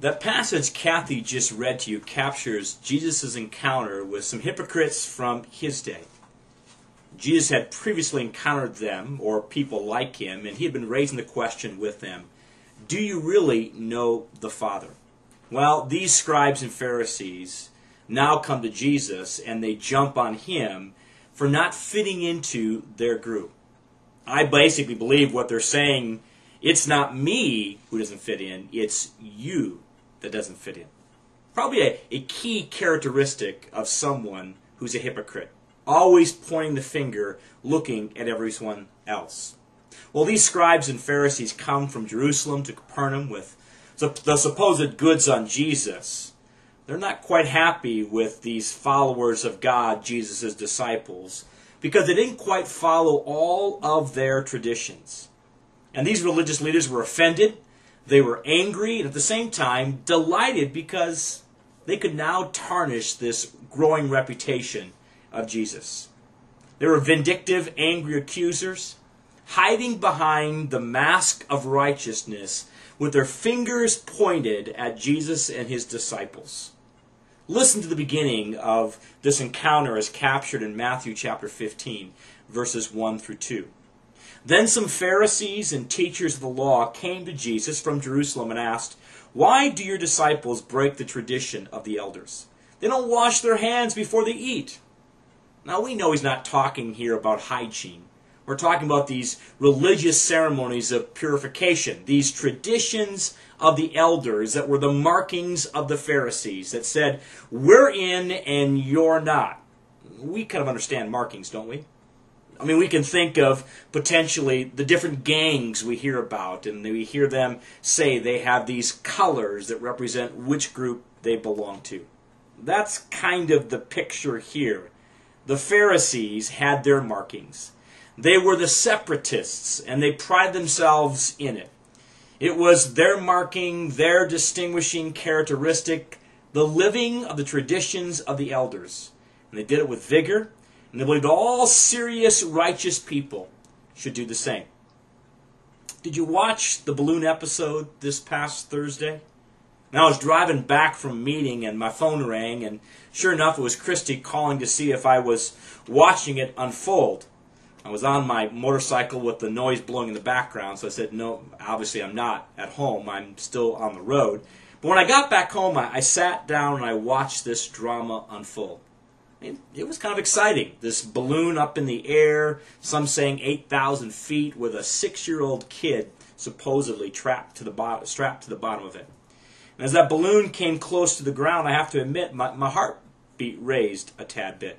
That passage Kathy just read to you captures Jesus' encounter with some hypocrites from his day. Jesus had previously encountered them, or people like him, and he had been raising the question with them, do you really know the Father? Well, these scribes and Pharisees now come to Jesus, and they jump on him for not fitting into their group. I basically believe what they're saying, it's not me who doesn't fit in, it's you that doesn't fit in. Probably a key characteristic of someone who's a hypocrite. Always pointing the finger, looking at everyone else. Well, these scribes and Pharisees come from Jerusalem to Capernaum with the supposed goods on Jesus. They're not quite happy with these followers of God, Jesus' disciples, because they didn't quite follow all of their traditions. And these religious leaders were offended, they were angry, and at the same time delighted because they could now tarnish this growing reputation of Jesus. They were vindictive, angry accusers, hiding behind the mask of righteousness with their fingers pointed at Jesus and his disciples. Listen to the beginning of this encounter as captured in Matthew chapter 15, verses 1 through 2. Then some Pharisees and teachers of the law came to Jesus from Jerusalem and asked, "Why do your disciples break the tradition of the elders? They don't wash their hands before they eat." Now we know he's not talking here about hygiene. We're talking about these religious ceremonies of purification, these traditions of the elders that were the markings of the Pharisees that said, we're in and you're not. We kind of understand markings, don't we? I mean, we can think of potentially the different gangs we hear about, and we hear them say they have these colors that represent which group they belong to. That's kind of the picture here. The Pharisees had their markings. They were the separatists, and they prided themselves in it. It was their marking, their distinguishing characteristic, the living of the traditions of the elders. And they did it with vigor, and they believed all serious, righteous people should do the same. Did you watch the balloon episode this past Thursday? Now, I was driving back from a meeting, and my phone rang, and sure enough, it was Christy calling to see if I was watching it unfold. I was on my motorcycle with the noise blowing in the background, so I said, no, obviously I'm not at home. I'm still on the road. But when I got back home, I sat down and I watched this drama unfold. It was kind of exciting. This balloon up in the air, some saying 8,000 feet, with a 6-year-old kid supposedly strapped to the bottom of it. And as that balloon came close to the ground, I have to admit, my heartbeat raised a tad bit.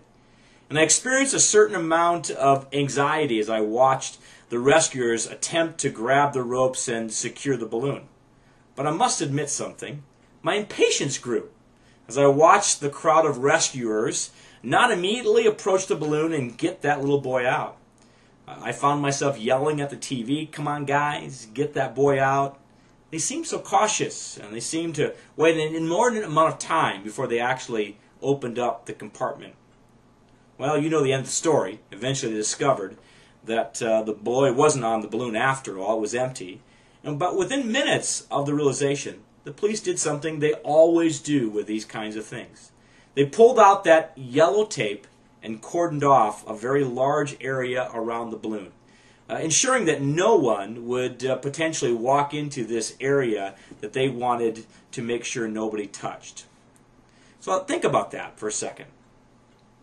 And I experienced a certain amount of anxiety as I watched the rescuers attempt to grab the ropes and secure the balloon. But I must admit something. My impatience grew as I watched the crowd of rescuers not immediately approach the balloon and get that little boy out. I found myself yelling at the TV, "Come on, guys, get that boy out." They seemed so cautious, and they seemed to wait an inordinate amount of time before they actually opened up the compartment. Well, you know the end of the story. Eventually they discovered that the boy wasn't on the balloon after all. It was empty. But within minutes of the realization, the police did something they always do with these kinds of things. They pulled out that yellow tape and cordoned off a very large area around the balloon, ensuring that no one would potentially walk into this area that they wanted to make sure nobody touched. So think about that for a second.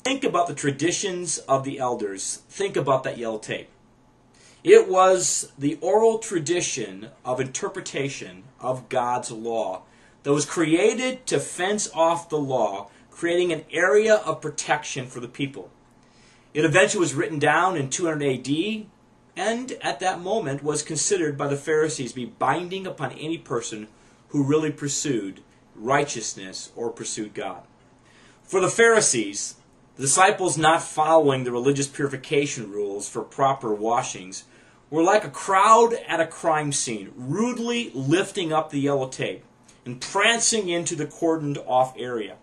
Think about the traditions of the elders. Think about that yellow tape. It was the oral tradition of interpretation of God's law that was created to fence off the law, creating an area of protection for the people. It eventually was written down in 200 AD, and at that moment was considered by the Pharisees to be binding upon any person who really pursued righteousness or pursued God. For the Pharisees, the disciples not following the religious purification rules for proper washings were like a crowd at a crime scene, rudely lifting up the yellow tape and prancing into the cordoned off area.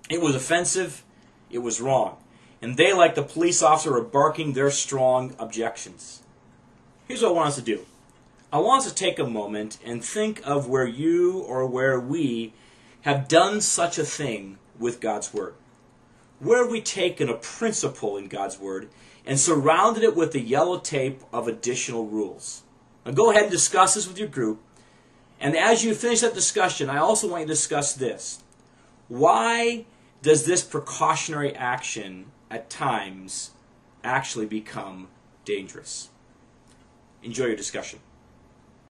It was offensive, it was wrong, and they, like the police officer, were barking their strong objections. Here's what I want us to do. I want us to take a moment and think of where you or where we have done such a thing with God's Word. Where have we taken a principle in God's Word and surrounded it with the yellow tape of additional rules? Now go ahead and discuss this with your group. And as you finish that discussion, I also want you to discuss this. Why does this precautionary action at times actually become dangerous? Enjoy your discussion.